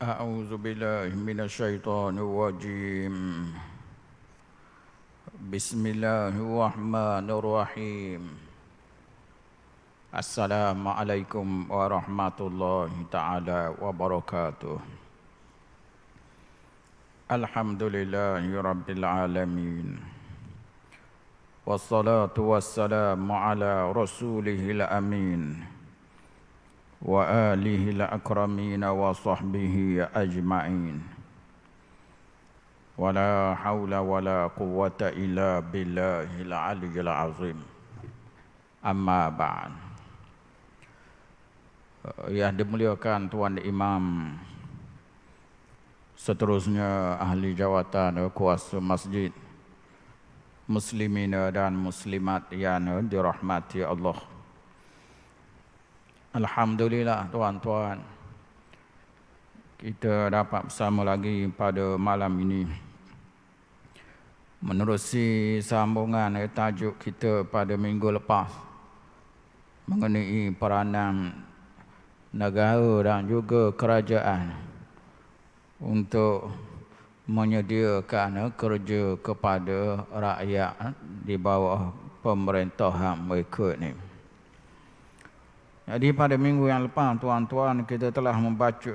أعوذ بالله من الشيطان الرجيم بسم الله الرحمن الرحيم السلام عليكم ورحمة الله تعالى وبركاته الحمد لله رب العالمين والصلاة والسلام على رسوله الأمين وآله الأكرمين وصحبه أجمعين ولا حول ولا قوة إلا بالله العلي العظيم أما بعد. Yang dimuliakan Tuan Imam, seterusnya ahli jawatan kuasa masjid, muslimin dan muslimat yang dirahmati Allah. Alhamdulillah tuan-tuan, kita dapat bersama lagi pada malam ini menerusi sambungan tajuk kita pada minggu lepas mengenai peranan negara dan juga kerajaan untuk menyediakan kerja kepada rakyat di bawah pemerintahan mereka ni. Jadi pada minggu yang lepas tuan-tuan, kita telah membaca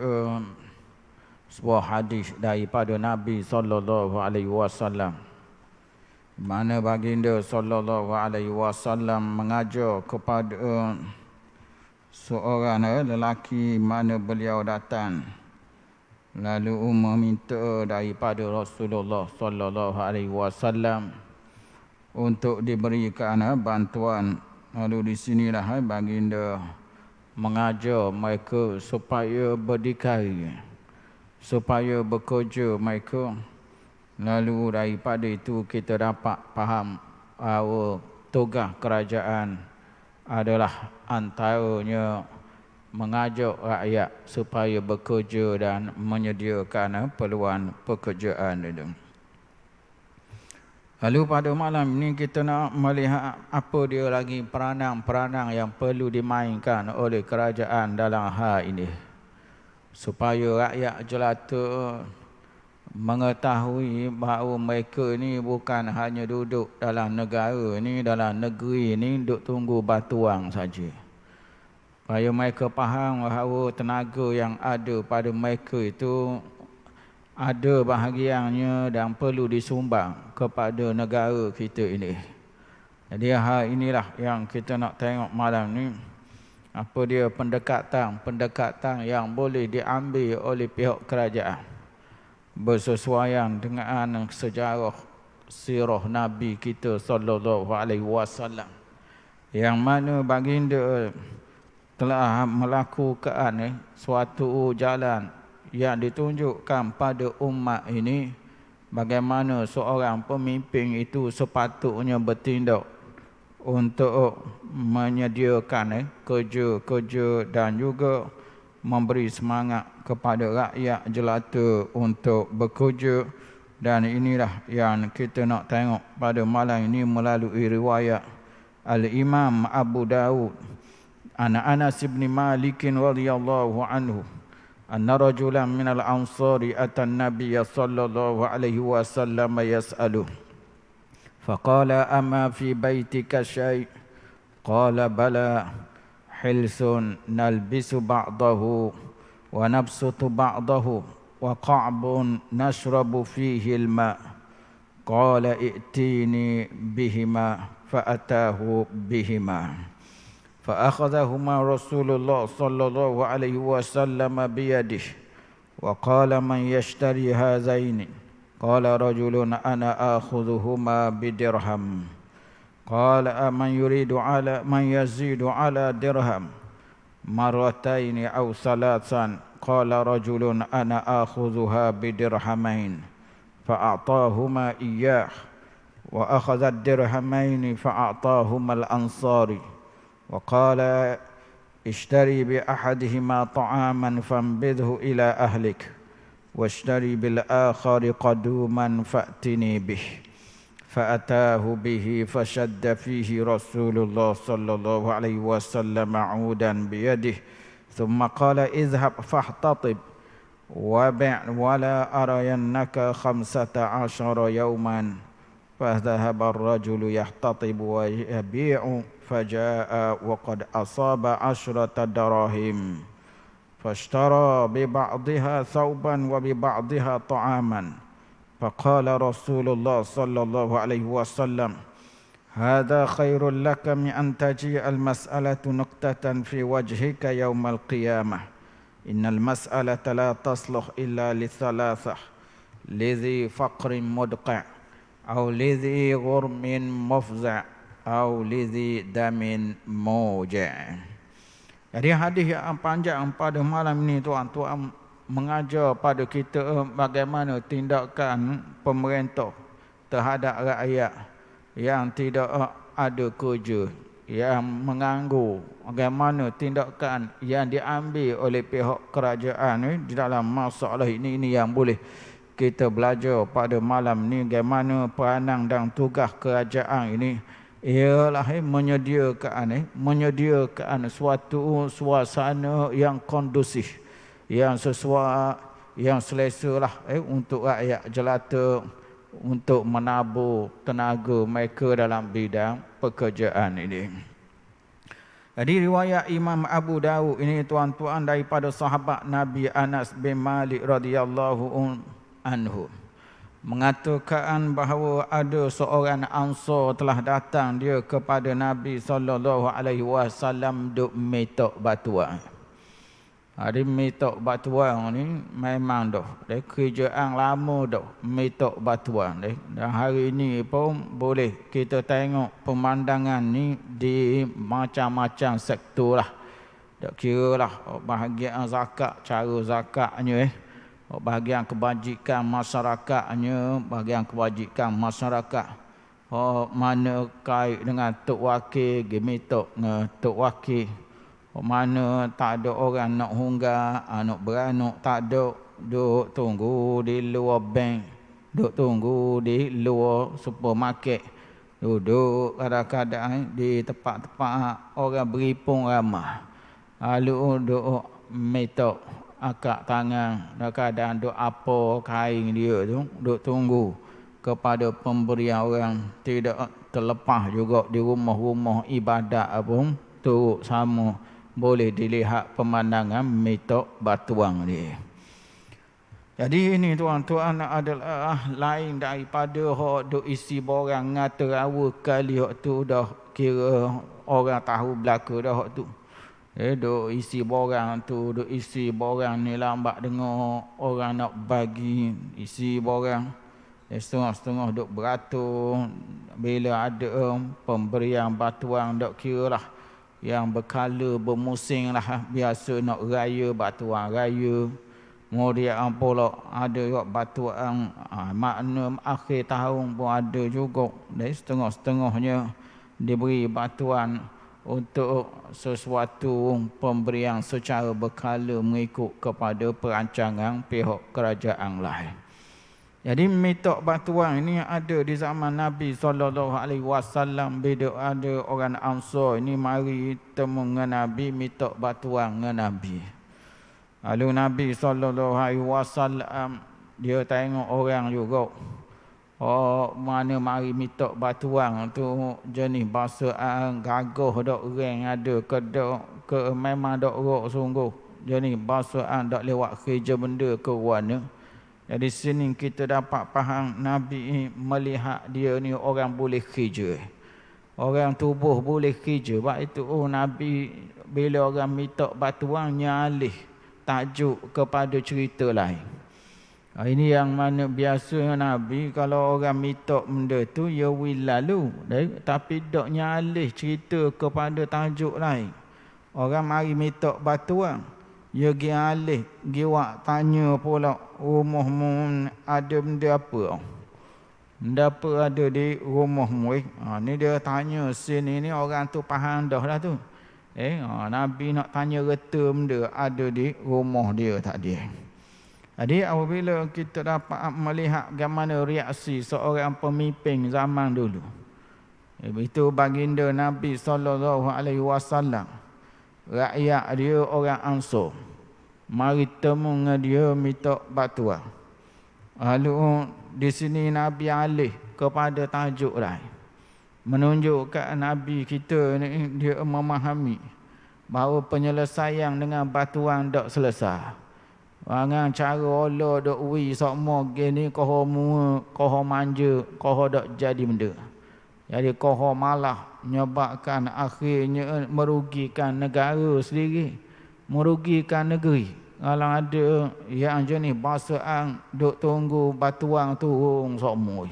sebuah hadis daripada Nabi sallallahu alaihi wasallam, mana baginda sallallahu alaihi wasallam mengajar kepada seorang lelaki mana beliau datang lalu meminta daripada Rasulullah sallallahu alaihi wasallam untuk diberikan bantuan. Lalu di sinilah baginda mengajar mereka supaya berdikari, supaya bekerja mereka. Lalu daripada itu kita dapat faham bahawa tugas kerajaan adalah antaranya mengajak rakyat supaya bekerja dan menyediakan peluang pekerjaan itu. Lalu pada malam ini kita nak melihat apa dia lagi peranan-peranan yang perlu dimainkan oleh kerajaan dalam hal ini, supaya rakyat jelata mengetahui bahawa mereka ni bukan hanya duduk dalam negara ni, dalam negeri ni duduk tunggu batuang saja. Supaya mereka faham bahawa tenaga yang ada pada mereka itu ada bahagiannya dan perlu disumbang kepada negara kita ini. Jadi hal inilah yang kita nak tengok malam ni. Apa dia pendekatan yang boleh diambil oleh pihak kerajaan bersesuaian dengan sejarah sirah Nabi kita sallallahu alaihi wasallam, yang mana baginda telah melakukan suatu jalan yang ditunjukkan pada umat ini bagaimana seorang pemimpin itu sepatutnya bertindak untuk menyediakan kerja-kerja dan juga memberi semangat kepada rakyat jelata untuk bekerja. Dan inilah yang kita nak tengok pada malam ini melalui riwayat Al-Imam Abu Dawud an Anas bin Malik radhiyallahu anhu anna rajulan minal ansari atan nabiyya sallallahu alaihi wasallam yas'aluhu faqala amma fi baitika syai' qala bala hilsun nalbisu ba'dahu wa nabsutu ba'dahu wa qa'bun nashrabu fihi al-ma' qala i'tini bihima fa'atahu bihima فأخذهما رسول الله صلى الله عليه وسلم بيده وقال من يشتري هذين قال رجل أنا آخذهما بدرهم قال من يزيد على درهم مرتين أو ثلاثا قال رجل أنا آخذها بدرهمين فأعطاهما إياه وأخذ الدرهمين فأعطاهما الأنصاري وقال اشتري بأحدهما طعاما فانبذه إلى أهلك واشتري بالآخر قدوما فأتني به فأتاه به فشد فيه رسول الله صلى الله عليه وسلم عودا بيده ثم قال اذهب فاحتطب وبع ولا أرينك 15 يوما فذهب الرجل يحتطب ويبيع فجاء وقد أصاب 10 دراهم فاشترى ببعضها ثوبا وببعضها طعاما فقال رسول الله صلى الله عليه وسلم هذا خير لك من أن تجيء المسألة نقطة في وجهك يوم القيامة إن المسألة لا تصلح إلا لثلاثة لذي فقر مدقع أو لذي غرم مفزع أو لذي دم موجع. Jadi hadis yang panjang pada malam ini tuan-tuan mengajar pada kita bagaimana tindakan pemerintah terhadap rakyat yang tidak ada kerja, yang menganggur. Bagaimana tindakan yang diambil oleh pihak kerajaan di dalam masalah ini yang boleh kita belajar pada malam ni. Bagaimana peranan dan tugas kerajaan ini ialah menyediakan suatu suasana yang kondusif, yang sesuai, yang selesa lah untuk rakyat jelata, untuk menabur tenaga mereka dalam bidang pekerjaan ini. Jadi riwayat Imam Abu Dawud ini tuan-tuan daripada sahabat Nabi Anas bin Malik radhiyallahu anhu mengatakan bahawa ada seorang Ansar telah datang dia kepada Nabi sallallahu alaihi wasallam duk minta bantuan. Hari minta bantuan ni memang dah kerjaan lama dah minta bantuan dah. Dan hari ini pun boleh kita tengok pemandangan ni di macam-macam sektor lah. Tak kira lah bahagian zakat, cara zakatnya bahagian kebajikan masyarakatnya, bahagian kebajikan masyarakat. Mana kait dengan tok wakil, minta dengan tok wakil. Mana tak ada orang nak hunggah, anak beranak tak ada, duk tunggu di luar bank, duk tunggu di luar supermarket, duduk kadang-kadang di tempat-tempat orang beri pun ramah. Lalu duk minta akak tangan, kadang-kadang duk apa kain dia tu, duk tunggu kepada pemberian orang. Tidak terlepas juga di rumah-rumah ibadat pun tu sama boleh dilihat pemandangan minta bantuan dia. Jadi ini tuan-tuan adalah lain daripada hak duk isi borang ngata awal kali hak tu dah kira orang tahu belaka dah hak tu. Duk isi borang tu, duk isi borang ni lambat dengar orang nak bagi isi borang. Setengah-setengah duk beratur bila ada pemberian bantuan dak kira lah. Yang berkala bermusim lah, biasa nak raya bantuan raya. Kemudian pula ada juga bantuan makna akhir tahun pun ada juga. Dan setengah-setengahnya diberi bantuan untuk sesuatu pemberian secara berkala mengikut kepada perancangan pihak kerajaan lain. Jadi minta bantuan ini ada di zaman Nabi SAW. Bila ada orang Ansar ini mari temu dengan Nabi, minta bantuan dengan Nabi. Lalu Nabi SAW dia tengok orang juga. Mana mari minta bantuan tu jenis bahasa gagah dak orang ada ke memang dak rok sungguh. Jenis bahasa dak lewat kerja benda ke warna. Jadi sini kita dapat faham Nabi melihat dia ni orang boleh kerja. Orang tubuh boleh kerja. Sebab itu Nabi bila orang minta bantuan nyalih tajuk kepada cerita lain. Ini yang mana biasa Nabi kalau orang minta benda tu ya wilalu. Tapi tak nyalih cerita kepada tajuk lain. Orang mari minta bantuan. Ya pergi alih, pergi wak tanya pula rumahmu ada benda apa? Benda apa ada di rumahmu? Ni dia tanya sini ni orang tu faham dah lah tu. Nabi nak tanya reta benda ada di rumah dia tak dia. Jadi apabila kita dapat melihat bagaimana reaksi seorang pemimpin zaman dulu. Itu baginda Nabi SAW. Rakyat dia orang Ansar. mari temu dengan dia minta bantuan. Lalu di sini Nabi alih kepada tajuk lain, menunjukkan Nabi kita ni dia memahami bahawa penyelesaian dengan bantuan tak selesai. Dengan cara Allah dok wi sokmo gini koho mua, koho manja, koho dok jadi benda. Jadi koho malah menyebabkan akhirnya merugikan negara sendiri, merugikan negeri. Kalau ada yang jenis basaan duk tunggu batuang turun semua.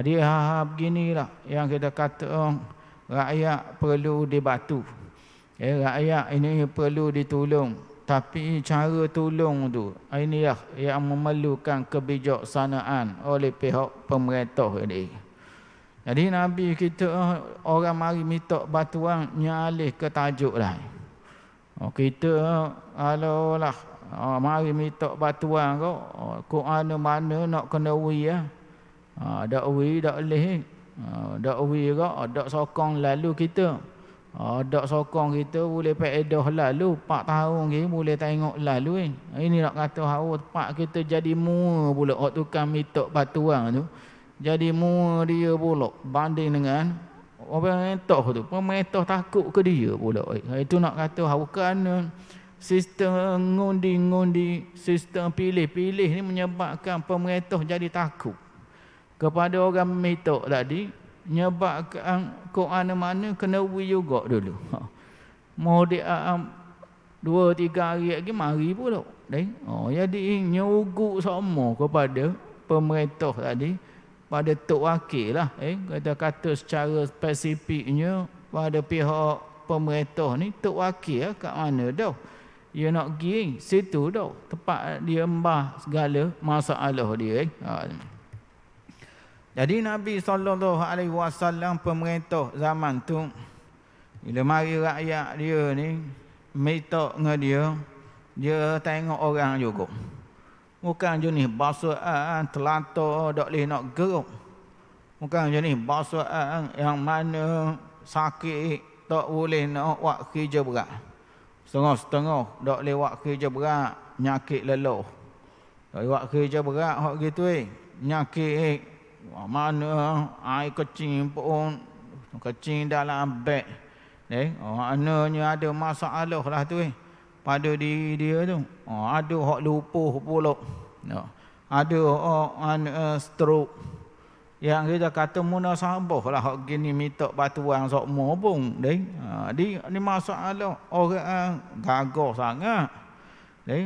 Dia hal beginilah yang kita kata rakyat perlu dibantu. Rakyat ini perlu ditolong. Tapi cara tolong tu inilah yang memerlukan kebijaksanaan oleh pihak pemerintah ini. Jadi Nabi kita orang mari minta bantuan nyalih ke tajuk lain. Kita kalau lah mari minta bantuan kau mana nak kena wi dak wi dak leh dak wi dak sokong lalu kita dak sokong kita boleh faedah lalu 4 tahun ni boleh tengok lalu ini nak kata hawa tempat kita jadi mua pula tukang minta bantuan tu jadi mua dia pula banding dengan pemerintah takut ke dia pula. Itu nak kata kerana sistem ngundi-ngundi, sistem pilih-pilih ni menyebabkan pemerintah jadi takut kepada orang minta tadi, menyebabkan kok mana-mana kena wi juga dulu. Mau dia 2-3 hari lagi mari pula. Jadi nyugut semua kepada pemerintah tadi, pada tok wakil lah, kata-kata secara spesifiknya pada pihak pemerintah ni tok wakil kat mana dah dia nak pergi situ dah tempat dia embah segala masalah dia. Jadi Nabi SAW pemerintah zaman tu bila mari rakyat dia ni minta dengan dia tengok orang juga. Bukan jenis basaan telantar tak boleh nak gerak. Bukan jenis basaan yang mana sakit tak boleh nak buat kerja berat. Setengah-setengah tak boleh buat kerja berat, nyakit lelah. Tak boleh buat kerja berat hak gitu nyakit mana air kecing pun kecing dalam beg. Maknanya ada masalah lah tu pada diri dia tu. Ada hak lupuh pula. Ada hak stroke. Yang kita kata munasabah lah hak gini minta bantuan sokmo pun. Ni masalah orang gagah sangat.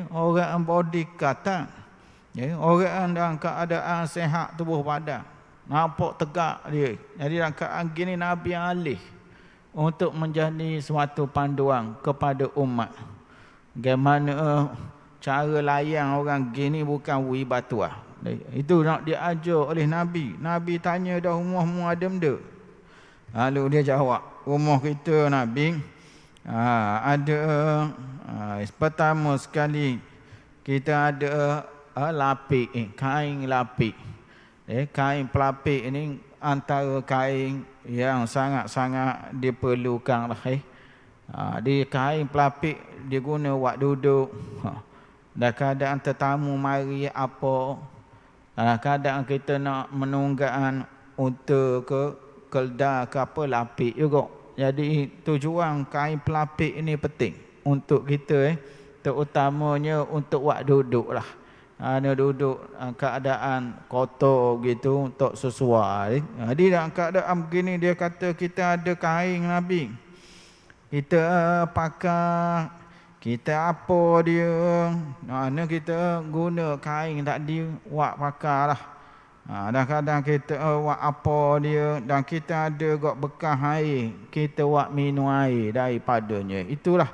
Orang body kata. Orang dalam keadaan sehat tubuh badan. Nampak tegak dia. Jadi dalam keadaan gini Nabi alih untuk menjadi suatu panduan kepada umat. Bagaimana cara layan orang gini bukan wi batuah. Itu nak diajar oleh Nabi. Nabi tanya dah rumahmu ada benda? Lalu dia jawab, rumah kita Nabi ada pertama sekali kita ada lapik, kain lapik. Kain pelapik ini antara kain yang sangat-sangat diperlukan lah. Di kain pelapik dia guna buat duduk. Dan keadaan tetamu mari apa, kadang kita nak menunggaan untuk ke keldar ke apa lapik juga. Jadi tujuan kain pelapik ini penting untuk kita terutamanya untuk buat duduk lah. Ada duduk keadaan kotor gitu tak sesuai. Jadi dalam keadaan begini dia kata kita ada kain Nabi. Kita pakai, kita apa dia, mana kita guna kain tadi buat pakai lah. Dan kadang kita buat apa dia, dan kita ada gak bekas air, kita buat minum air daripadanya. Itulah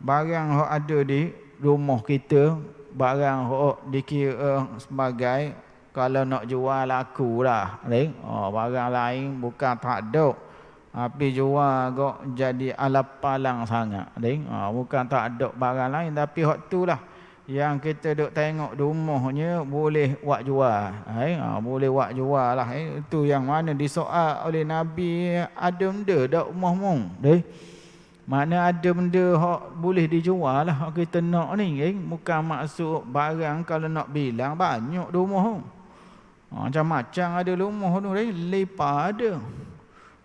barang yang ada di rumah kita, barang yang dikira sebagai kalau nak jual laku lah. Barang lain bukan tak ada. Tapi jual kok jadi alat palang sangat. Bukan tak ada barang lain. Tapi hak tu lah yang kita duk tengok di rumahnya boleh buat jual. Boleh buat jual lah. Itu yang mana disoal oleh Nabi, ada benda dak rumahmu. Mana ada benda hak boleh dijual lah hak kita nak ni, bukan maksud barang kalau nak bilang banyak rumah. Macam-macam ada rumah tu, lepa ada.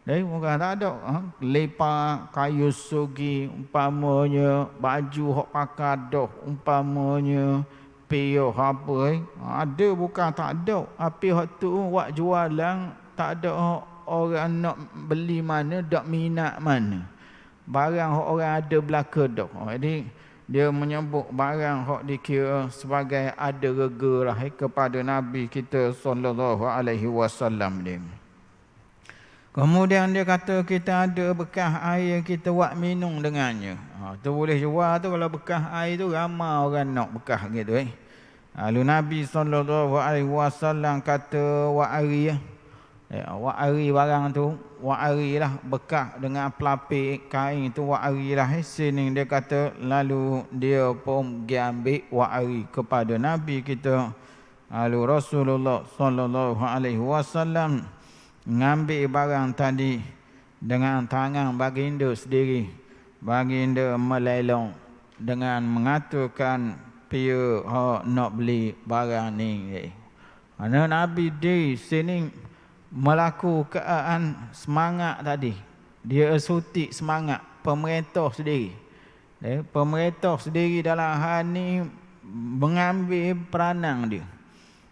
Bukan tak ada. Lepa kayu sugi umpamanya, baju hak pakai dah umpamanya, piyah apa ada, bukan tak ada. Tapi hak tu buat jualan tak ada orang nak beli mana, dak minat mana. Barang hak orang ada belaka dah. Jadi dia menyebut barang hak dikira sebagai ada rega lah kepada Nabi kita sallallahu alaihi wasallam ni. Kemudian dia kata kita ada bekas air kita buat minum dengannya. Tu boleh jual tu kalau bekas air tu ramai orang nak bekas gitu Lalu Nabi sallallahu alaihi wasallam kata wa'ari wa'ari barang tu, wa'ari lah bekas dengan pelapik kain tu, wa'ari lah sini dia kata. Lalu dia pun pergi ambil wa'ari kepada Nabi kita. Lalu Rasulullah sallallahu alaihi wasallam ngambil barang tadi dengan tangan baginda sendiri. Baginda melelong dengan mengatakan pia nak beli barang ni. Kerana Nabi di sini melakukan semangat tadi. Dia suntik semangat pemerintah sendiri. Pemerintah sendiri dalam hal ni mengambil peranan dia.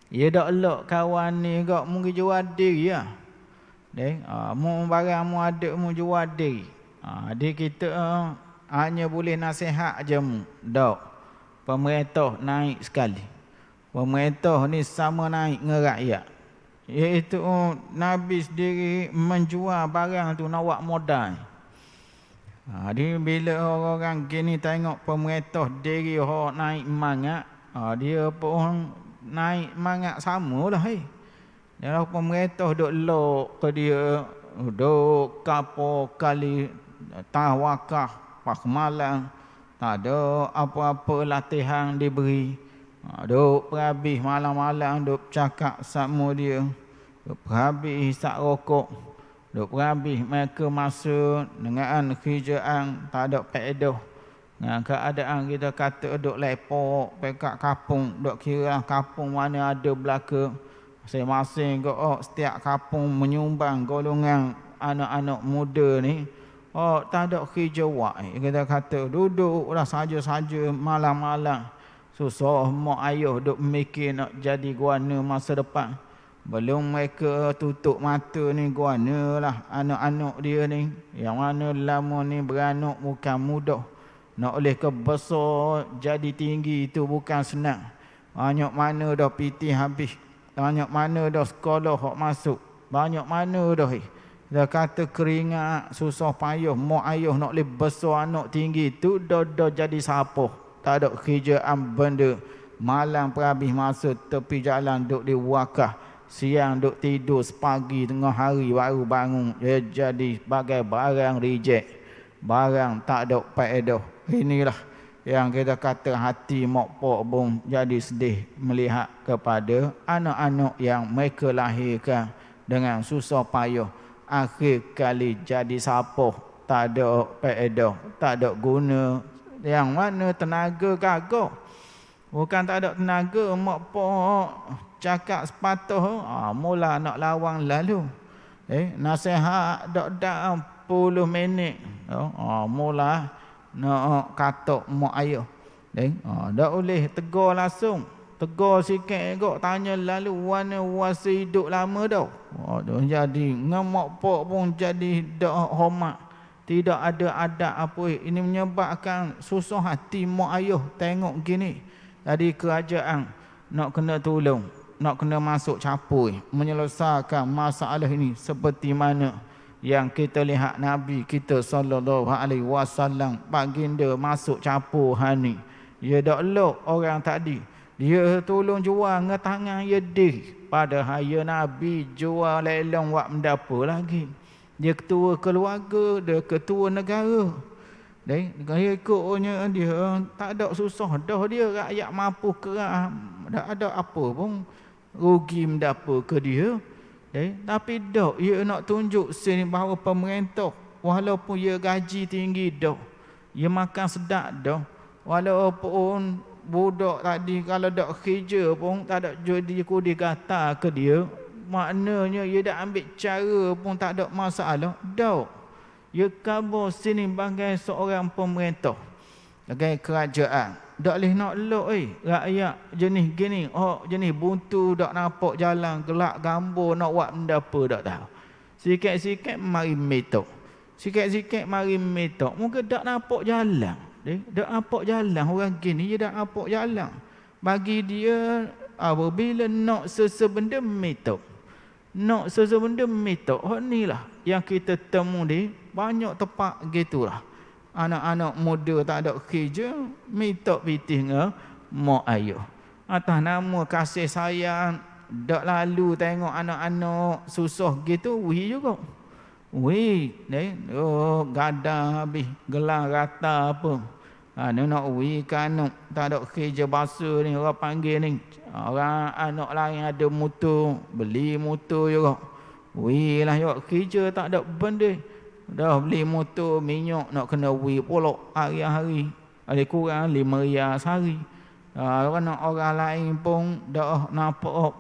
Dia tak elok kawan ni kau mungkin jual diri lah. Mu barang mu ada mu jual diri. Dia kita hanya boleh nasihat je mu. Tak. Pemerintah naik sekali. Pemerintah ni sama naik dengan rakyat. Iaitu Nabi sendiri menjual barang tu nak buat modal. Dia bila orang-orang gini tengok pemerintah diri orang naik mangat, dia pun naik mangat samalah. Kalau pemerintah duk lok ke dia, duk kapal kali tawakah pak malang, tak ada apa-apa latihan diberi. Duk perhabis malam-malam duk cakap sama dia, duk perhabis hisap rokok, duk perhabis mereka masa dengan kerjaan tak ada faedah. Dengan keadaan kita kata duk lepok pekat kampung, duk kira kampung mana ada belaka. Masing-masing setiap kampung menyumbang golongan anak-anak muda ni. Tak ada kerja buat. Kita kata duduklah saja-saja malam-malam. Susah mak ayah duk mikir nak jadi guana masa depan. Belum mereka tutup mata ni guana lah anak-anak dia ni. Yang mana lama ni beranak bukan mudah. Nak oleh ke besar jadi tinggi itu bukan senang. Banyak mana dah piti habis. Banyak mana dah sekolah hok masuk. Banyak mana dah dia kata keringat susah payah mak ayah nak oleh besar anak tinggi tu dah jadi siapa. Tak ada kerjaan benda. Malam perhabis masa tepi jalan duk di wakah. Siang duk tidur sepagi tengah hari baru bangun. Dia jadi sebagai barang reject. Barang tak ada faedah. Inilah yang kita kata hati mak pak pun jadi sedih melihat kepada anak-anak yang mereka lahirkan dengan susah payah. Akhir kali jadi siapa. Tak ada faedah. Tak ada guna. Yang mana tenaga gagak. Bukan tak ada tenaga. Mak pak cakap sepatah. Mula nak lawang lalu. Nasihat dak 10 minit. Mula nak katok mak ayah. Tak boleh tegur langsung. Tegur sikit kok tanya lalu mana wasa hidup lama dah. Jadi ngemak pak pun jadi dak hormat. Tidak ada adab apa. Ini menyebabkan susah hati mak ayah tengok gini. Jadi kerajaan nak kena tolong, nak kena masuk campur menyelesaikan masalah ini seperti mana yang kita lihat Nabi kita sallallahu alaihi wasallam baginda masuk campur hani. Dia dak elok orang tadi. Dia tolong jual dengan tangan dia diri. Padahal ya Nabi jual lelong buat mendapa lagi. Dia ketua keluarga, dia ketua negara. Dia ikutnya dia tak ada susah dah dia rakyat mampu kerah. Tak ada apa pun rugi mendapa ke dia. Tapi dak dia nak tunjuk sini bahawa pemerintah walaupun dia gaji tinggi dah, dia makan sedap dah, walaupun budak tadi kalau dak kerja pun tak ada jadi kudi kata ke dia, maknanya dia dah ambil cara pun tak ada masalah dah. Dia kabur sini bagai seorang pemerintah, bagai kerajaan. Tak boleh nak elok rakyat jenis gini, jenis buntu tak nampak jalan, gelak gambar nak buat benda apa tak tahu. Sikit-sikit mari metok. Sikit-sikit mari metok. Mungkin tak nampak jalan. Tak nampak jalan orang gini, dia tak nampak jalan. Bagi dia apabila nak sesebenda metok. Nak sesebenda metok. Ni lah yang kita temu di banyak tempat gitulah. Anak-anak muda tak ada kerja, metok pitih dengan mak ayah. Atas nama kasih sayang, dak lalu tengok anak-anak susah gitu, wih juga. Wih, gadah habis, gelang rata apa. Ni nak wih kan tak ada kerja basuh ni, orang panggil ni. Orang anak lain ada motor, beli motor juga. Wih lah juga, kerja tak ada benda. Dah beli motor minyak nak kena wih pula hari-hari. Ada kurang 5 riyal sehari. Orang lain pun dah nampak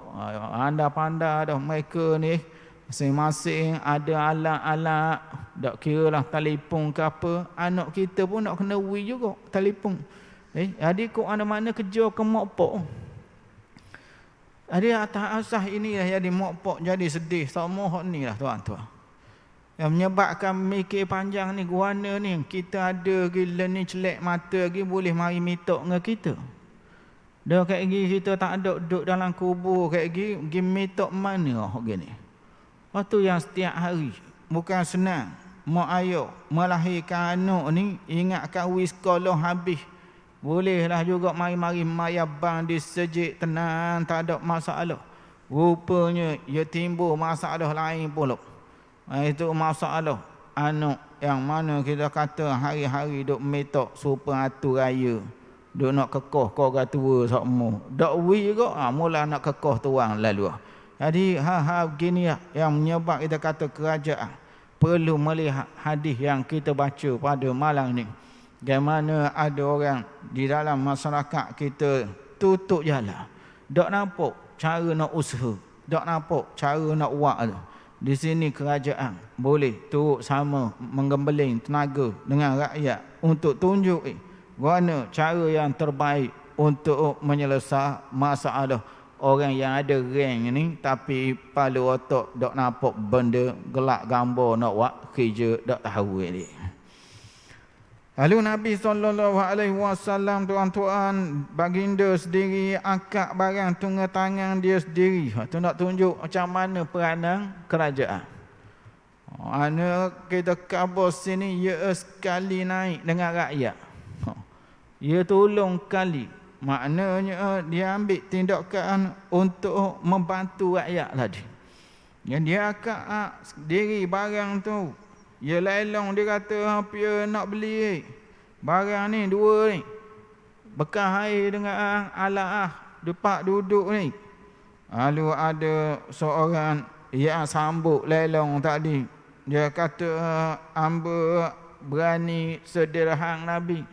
anda pandai dah mereka ni masing-masing ada alat-alat, tak kira lah telefon ke apa. Anak kita pun nak kena wih juga telefon. Jadi kok mana-mana kerja ke mak pak. Jadi atas asas inilah jadi mak pak jadi sedih sama hak ni lah tuan-tuan. Yang menyebabkan mikir panjang ni guana ni kita ada gila ni celek mata lagi boleh mari mitok dengan kita. Dah kayak gini kita tak ada duduk dalam kubur kayak gini, pergi mitok mana gini. Waktu yang setiap hari bukan senang mak ayah melahirkan anak ni ingatkan wis sekolah habis. Bolehlah juga mari-mari mayabang di sejik tenang tak ada masalah. Rupanya ia timbul masalah lain pula. Itu masalah anak yang mana kita kata hari-hari duk metok supaya atu raya. Duk nak kekoh kau orang tua semua. Dak wi juga mula nak kekoh tuang lalu. Jadi hal-hal begini yang menyebab kita kata kerajaan perlu melihat hadis yang kita baca pada malam ni. Bagaimana ada orang di dalam masyarakat kita tutup jalan. Dak nampak cara nak usaha. Dak nampak cara nak buat tu. Di sini kerajaan boleh turut sama menggembeling tenaga dengan rakyat untuk tunjuk mana cara yang terbaik untuk menyelesaikan masalah orang yang ada rank ni tapi kepala otak tak nampak benda gelak gambar nak buat kerja tak tahu ni. Lalu Nabi SAW tuan-tuan baginda sendiri angkat barang tunggal tangan dia sendiri. Itu nak tunjuk macam mana peranan kerajaan. Ana kita kabar sini ia sekali naik dengan rakyat. Ia tolong kali. Maknanya dia ambil tindakan untuk membantu rakyat tadi. Yang dia angkat sendiri barang tu. Dia lelong dia kata dia nak beli barang ni dua ni. Bekas air dengan alat depak duduk ni. Lalu ada seorang yang sambut lelong tadi. Dia kata hamba berani sederhana Nabi.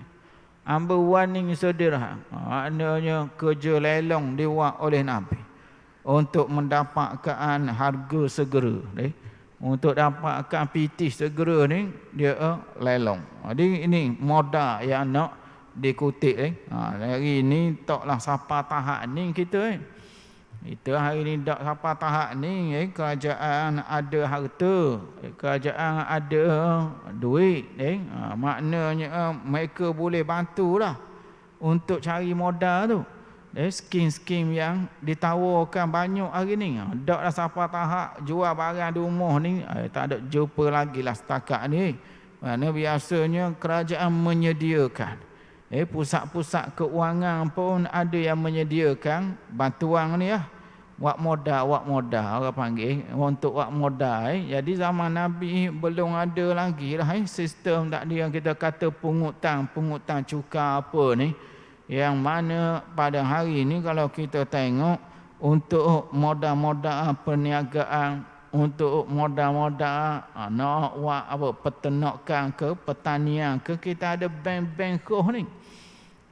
Hamba warning sederhana. Maknanya kerja lelong dibuat oleh Nabi untuk mendapatkan harga segera. Untuk dapatkan pitih segera ni dia lelong. Jadi ini modal yang nak dikutip hari ni taklah siapa tahap ni kita Kita hari ni tak siapa tahap ni kerajaan ada harta, kerajaan ada duit maknanya mereka boleh bantulah untuk cari modal tu. Skim-skim yang ditawarkan banyak hari ni. Taklah siapa tahap jual barang di rumah ni tak ada jumpa lagi lah setakat ni. Mana biasanya kerajaan menyediakan. Pusat-pusat keuangan pun ada yang menyediakan bantuan ni lah. Wak modal orang panggil untuk wak modal. Jadi zaman Nabi belum ada lagi lah sistem tak dia yang kita kata pungutan cukai apa ni. Yang mana pada hari ini kalau kita tengok untuk modal-modal perniagaan untuk modal-modal nak buat apa peternakan ke pertanian ke, kita ada bank-bank roh ni.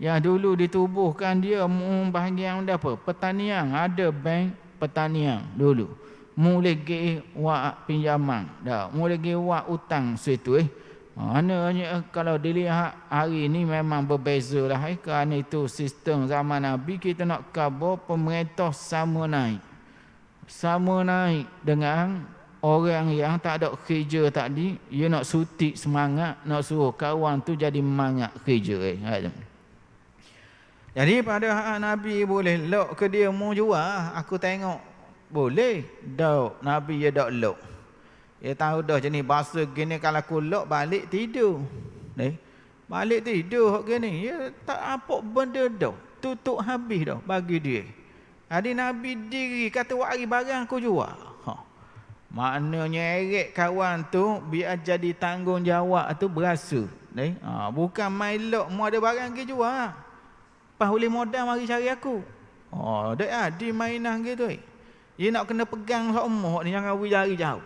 Yang dulu ditubuhkan dia bahagian apa pertanian, ada bank pertanian dulu. Mula pergi buat pinjaman dah, mula pergi buat hutang situ maknanya kalau dilihat hari ni memang berbeza lah kerana itu sistem zaman Nabi. Kita nak khabar pemerintah sama naik dengan orang yang tak ada kerja tadi. Dia nak sutik semangat, nak suruh kawan tu jadi semangat kerja Jadi pada Nabi boleh lok ke dia mau jual, aku tengok boleh dak. Nabi dia dak lok. Dia tahu dah jenis bahasa gini, kalau aku lok balik tidur. Balik tidur gini, dia tak apa benda dah. Tutup habis dah bagi dia. Jadi Nabi diri kata wari barang aku jual. Maknanya eret kawan tu biar jadi tanggungjawab tu berasa. Bukan main lok mau ada barang ke jual. Pas boleh modal mari cari aku. Dak ada mainan gitu. Dia nak kena pegang semua ni, jangan lari jauh.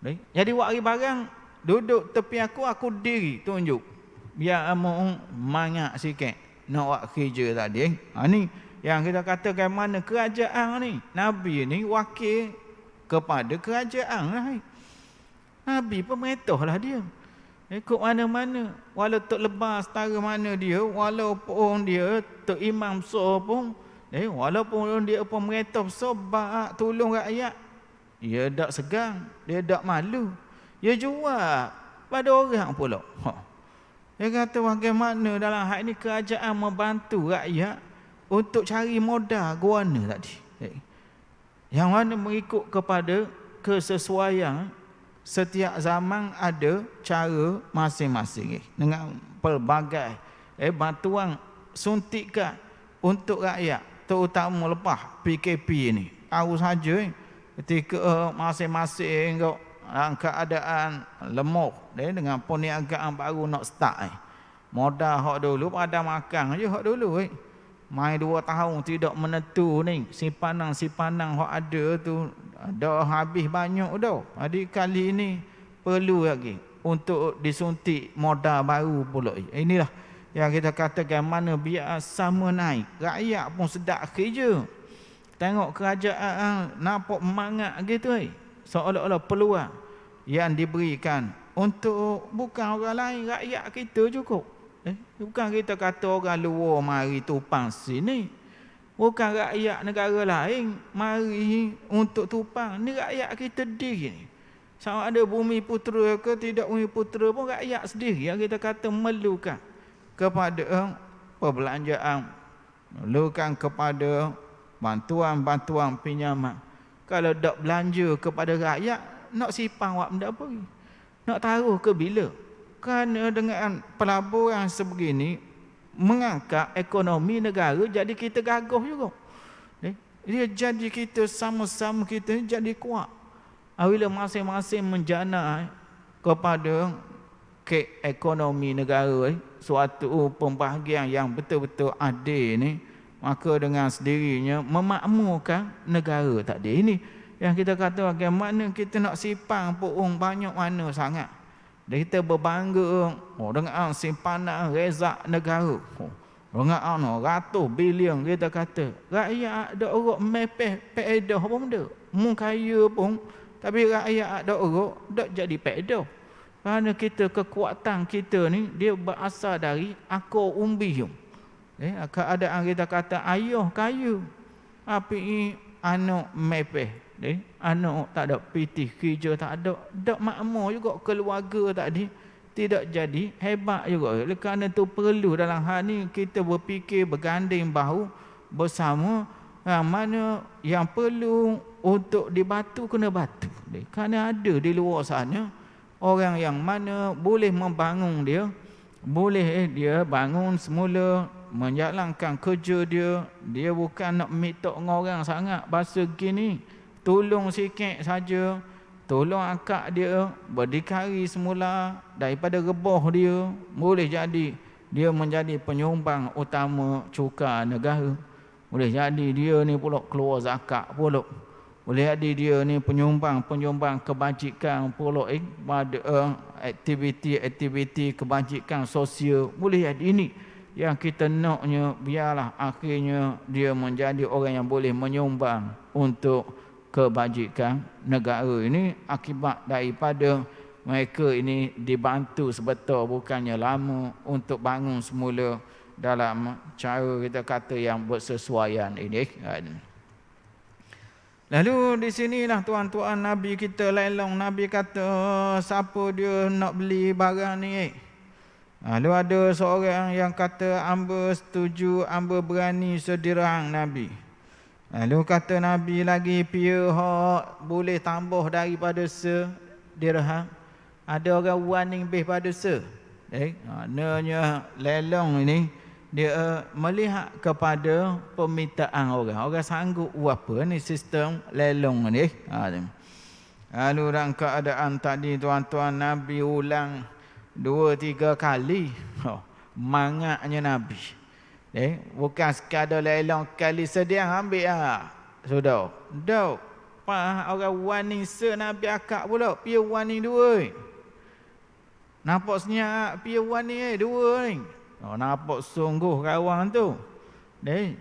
Jadi wari barang duduk tepi aku diri tunjuk. Biar mau manyak sikit nak buat kerja tadi. Ni yang kita katakan mana kerajaan ni. Nabi ni wakil kepada kerajaan lah. Nabi pemerintah lah dia. Ikut mana-mana. Walau Tok Lebah setara mana dia, walaupun dia Tok Imam besar pun, walaupun dia pemerintah besar, bak tolong rakyat, dia tak segan, dia tak malu. Dia jual pada orang pula. Dia kata bagaimana dalam hal ini kerajaan membantu rakyat untuk cari modal guana tadi. Yang mana mengikut kepada kesesuaian. Setiap zaman ada cara masing-masing dengan pelbagai bantuan suntikan untuk rakyat, terutama lepas PKP ini. Tahu saja ketika masing-masing dalam keadaan lemah dengan perniagaan baru nak start modal hak dulu pada makan je hak dulu Mai 2 tahun tidak menentu ni, simpanan hak ada tu dah habis banyak dah. Jadi kali ini perlu lagi untuk disuntik modal baru pula. Inilah yang kita katakan mana biar sama naik, rakyat pun sedap kerja. Tengok kerajaan nampak semangat gitu seolah-olah peluang yang diberikan untuk bukan orang lain, rakyat kita cukup. Bukan kita kata orang luar mari tupang sini. Bukan rakyat negara lain mari untuk tupang. Ni rakyat kita sendiri ni. Sama ada bumi putera ke tidak bumi putera pun rakyat sendiri yang kita kata memerlukan kepada perbelanjaan, memerlukan kepada bantuan-bantuan pinjaman. Kalau tak belanja kepada rakyat, nak sipang awak benda apa? Nak taruh ke bila? Kerana dengan pelaburan sebegini mengangkat ekonomi negara, jadi kita gagah juga. Dia jadi kita sama-sama kita jadi kuat. Apabila masing-masing menjana kepada ekonomi negara, suatu pembahagian yang betul-betul adil ni, maka dengan sendirinya memakmurkan negara tadi. Ini yang kita kata bagaimana kita nak sipang pun banyak mana sangat. Dan kita berbangga dengan simpanan rezak negara. Dengan ratus bilion kita kata. Rakyat ada orang mepeh peedah pun benda. Mu kaya pun, tapi rakyat ada orang tak jadi peedah. Kerana kita kekuatan kita ni dia berasal dari akar umbi. Keadaan kita kata ayah kaya, tapi anak mepeh. Anak tak ada pitih kerja, tak ada, tak makmur juga keluarga tadi, tidak jadi hebat juga. Kerana itu perlu dalam hal ni kita berfikir berganding bahu bersama, yang mana yang perlu untuk dibantu kena bantu. Kerana ada di luar sana orang yang mana boleh membangun dia, boleh dia bangun semula, menjalankan kerja dia bukan nak minta dengan orang sangat. Bahasa gini, tolong sikit saja, tolong akak dia berdikari semula daripada rebah dia, boleh jadi dia menjadi penyumbang utama cukai negara. Boleh jadi dia ni pula keluar zakat pula. Boleh jadi dia ni penyumbang kebajikan pula pada aktiviti kebajikan sosial. Boleh jadi ini yang kita naknya, biarlah akhirnya dia menjadi orang yang boleh menyumbang untuk kebajikan negara ini akibat daripada mereka ini dibantu sebetul, bukannya lama untuk bangun semula dalam cara kita kata yang bersesuaian ini. Lalu di sinilah tuan-tuan Nabi kita lelong. Nabi kata, siapa dia nak beli barang ni? Lalu ada seorang yang kata, hamba setuju, hamba berani sedirham Nabi. Lalu kata Nabi lagi, pia hak boleh tambah daripada sedirham. Ada orang warning lebih pada maknanya lelong ini dia melihat kepada permintaan orang. Orang sanggup apa ni sistem lelong ni. Lalu dalam keadaan tadi tuan-tuan Nabi ulang 2-3 kali. Mangatnya Nabi. Bukan sekadar lelong kali sedia ambil sudah. Dah. Orang warning Nabi akak pula. Pia warning 2. Nampak senyap pia warning 2. Nampak sungguh kawan tu.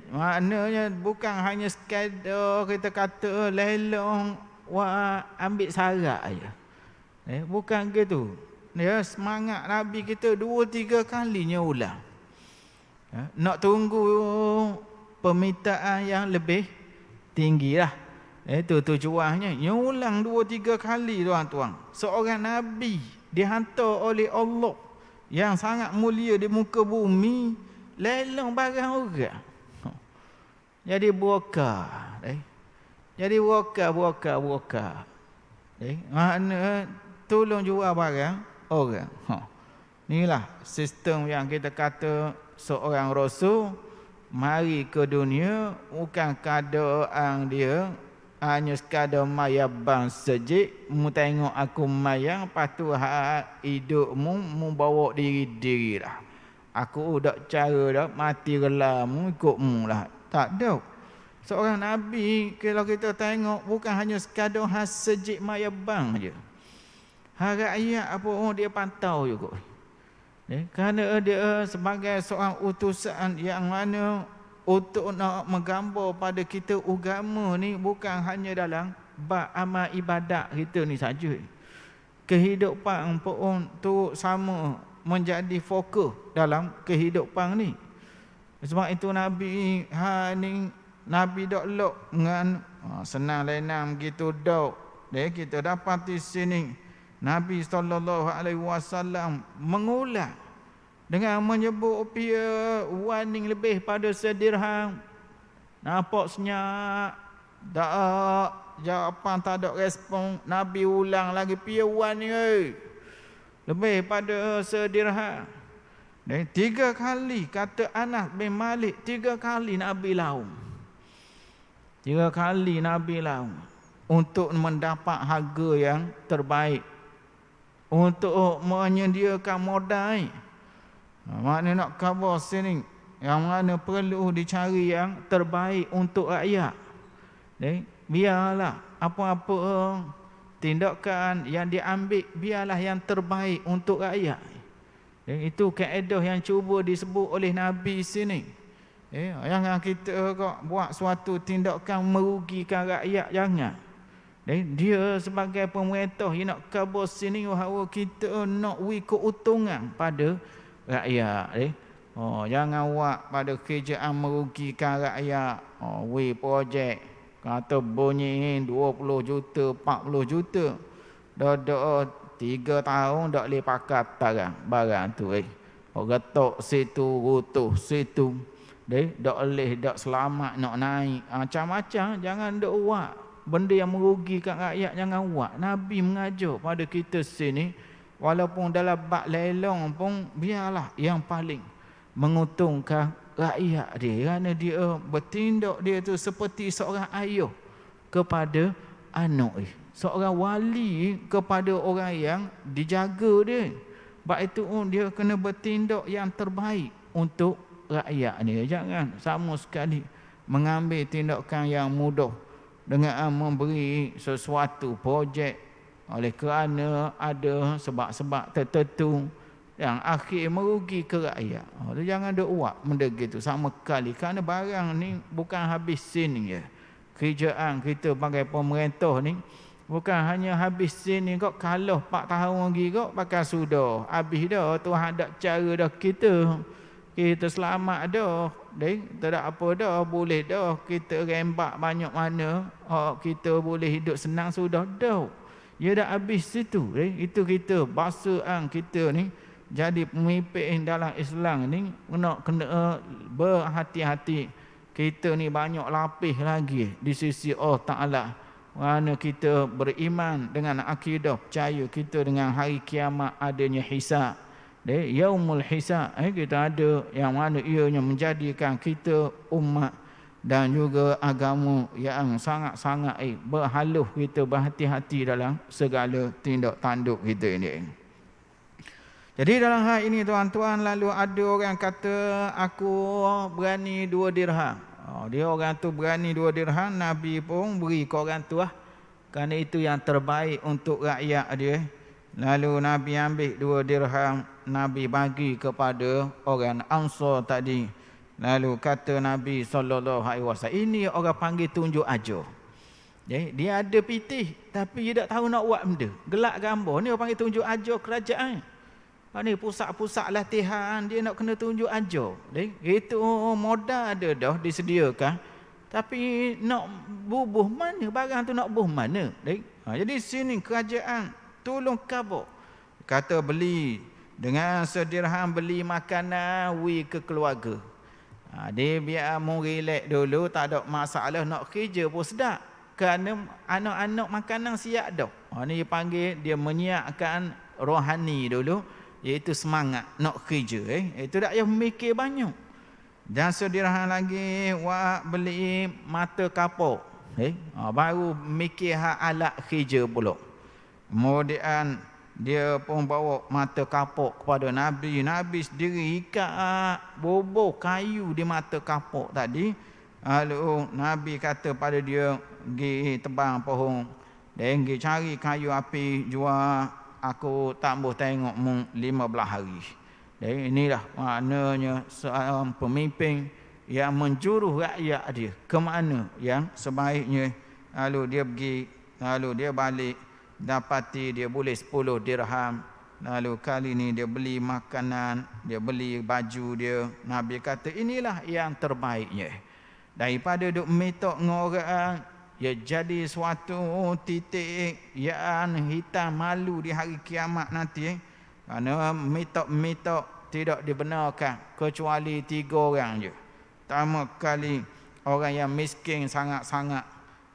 Maknanya bukan hanya sekadar kita kata lelong ambil sarak aja. Bukan gitu. Semangat Nabi kita 2-3 kalinya ulang. Nak tunggu permintaan yang lebih tinggi lah. Itu tujuannya. Yang ulang 2-3 kali tuan-tuan. Seorang Nabi dihantar oleh Allah yang sangat mulia di muka bumi, lelong barang orang. Jadi buka. Jadi buka. Makna tolong jual barang orang. Inilah sistem yang kita kata seorang rasul mari ke dunia bukan keadaan dia hanya sekadar maya bang sejik, mu tengok aku mayang, lepas tu hidupmu mu bawa diri lah. Aku dak cara dak mati rela mu ikutmu lah. Tak ada. Seorang Nabi kalau kita tengok bukan hanya sekadar sejik maya bang je. Rakyat apa dia pantau juga. Kerana dia sebagai seorang utusan yang mana untuk nak menggambar pada kita agama ni bukan hanya dalam amal ibadat kita ni saja. Kehidupan pun tu sama menjadi fokus dalam kehidupan ni. Sebab itu Nabi ni Nabi dok lok dengan senang lenang gitu dok. Kita dapat di sini Nabi SAW mengulang dengan menyebut pia warning lebih pada sedirham. Nampak senyap. Tak jawapan, tak ada respon. Nabi ulang lagi pia warning lebih pada sedirham. 3 kali kata Anas bin Malik, 3 kali Nabi laum. 3 kali Nabi laum untuk mendapat harga yang terbaik, untuk menyediakan modal. Maknanya nak khabar sini yang mana perlu dicari yang terbaik untuk rakyat. Biarlah apa-apa tindakan yang diambil, biarlah yang terbaik untuk rakyat. Itu kaedah yang cuba disebut oleh Nabi sini. Jangan kita buat suatu tindakan merugikan rakyat, jangan. Dia sebagai pemerintah yang nak khabar sini bahawa kita nak keuntungan pada rakyat. Jangan buat pada kerjaan merugikan rakyat. Projek kata bunyi 20 juta, 40 juta. Dah 3 tahun dak boleh pakai barang tu. Getok situ, rutuh situ. Dak boleh, dak selamat nak naik. Macam-macam jangan dak buat. Benda yang merugikan rakyat jangan buat. Nabi mengajar pada kita sini, walaupun dalam bab lelong pun biarlah yang paling menguntungkan rakyat dia. Kerana dia bertindak dia tu seperti seorang ayah kepada anak. Seorang wali kepada orang yang dijaga dia. Sebab itu dia kena bertindak yang terbaik untuk rakyat dia. Jangan sama sekali mengambil tindakan yang mudah dengan memberi sesuatu projek oleh kerana ada sebab-sebab tertentu yang akhir merugi ke rakyat. Jangan duk buat benda gitu sama kali, kerana barang ni bukan habis sini ya. Kerjaan kita sebagai pemerintah ni bukan hanya habis sini kok, kalau 4 tahun lagi kok pakai sudah habis dah, Tuhan ada cara dah, kita selamat dah, tak ada apa dah, boleh dah kita rembak banyak mana, kita boleh hidup senang sudah dah. Ya dah habis situ. Itu kita bahasaan kita ni jadi pemimpin dalam Islam ni kena berhati-hati. Kita ni banyak lapis lagi di sisi Allah Ta'ala. Kerana kita beriman dengan akidah, percaya kita dengan hari kiamat adanya hisab. Yaumul hisab. Kita ada yang mana ianya menjadikan kita umat dan juga agama yang sangat-sangat berhaluh kita berhati-hati dalam segala tindak tanduk kita ini. Jadi dalam hal ini tuan-tuan, lalu ada orang kata aku berani 2 dirham. Dia orang tu berani 2 dirham, Nabi pun beri ke orang tu kerana itu yang terbaik untuk rakyat dia. Lalu Nabi ambil 2 dirham, Nabi bagi kepada orang Ansar tadi. Lalu kata Nabi SAW, ini orang panggil tunjuk ajar. Dia ada pitih tapi dia tak tahu nak buat benda. Gelak gambar ni orang panggil tunjuk ajar kerajaan. Ni pusat-pusat latihan dia nak kena tunjuk ajar. Itu modal ada dah disediakan. Tapi nak bubuh mana? Barang tu nak bubuh mana? Jadi sini kerajaan tolong kabur. Kata beli dengan sedirham, beli makanan ke keluarga. Dia biar mu relax dulu, tak ada masalah, nak kerja pun sedap. Kerana anak-anak makanan siap dah. Ni dia panggil, dia menyiapkan rohani dulu, iaitu semangat nak kerja. Itu tak payah memikir banyak. Dan sedirham lagi beli mata kapur. Baru mikir hak alat kerja pula. Kemudian dia pun bawa mata kapur kepada Nabi. Nabi sendiri ikat boboh kayu di mata kapur tadi. Lalu Nabi kata pada dia, pergi tebang pohon dan pergi cari kayu api, jual, aku tak boleh tengok mu 15 hari. Jadi inilah maknanya seorang pemimpin yang menjuruh rakyat dia ke mana yang sebaiknya. Lalu dia pergi, lalu dia balik, dapati dia boleh 10 dirham. Lalu kali ni dia beli makanan, dia beli baju dia. Nabi kata inilah yang terbaiknya. Daripada duk metok dengan orang, ia jadi suatu titik yang hitam malu di hari kiamat nanti. Kerana metok tidak dibenarkan kecuali 3 orang je. Pertama kali orang yang miskin sangat-sangat.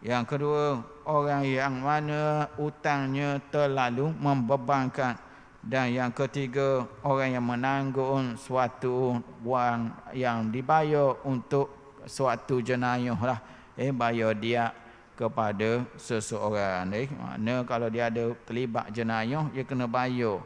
Yang kedua, orang yang mana hutangnya terlalu membebankan. Dan yang ketiga, orang yang menanggung suatu wang yang dibayar untuk suatu jenayah lah. Bayar dia kepada seseorang. Makna kalau dia ada terlibat jenayah, dia kena bayar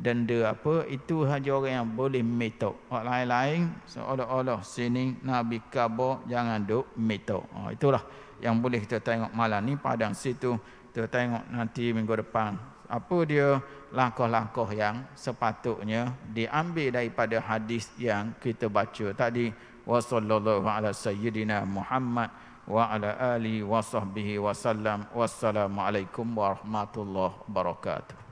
denda apa, itu hanya orang yang boleh metok. Orang lain-lain seolah-olah sini Nabi kabar jangan duk metok. Itulah yang boleh kita tengok malam ni. Padang situ kita tengok nanti minggu depan apa dia langkah-langkah yang sepatutnya diambil daripada hadis yang kita baca tadi. Wa sallallahu ala sayyidina Muhammad wa ala alihi wa sahbihi wa sallam. Wassalamualaikum warahmatullahi wabarakatuh.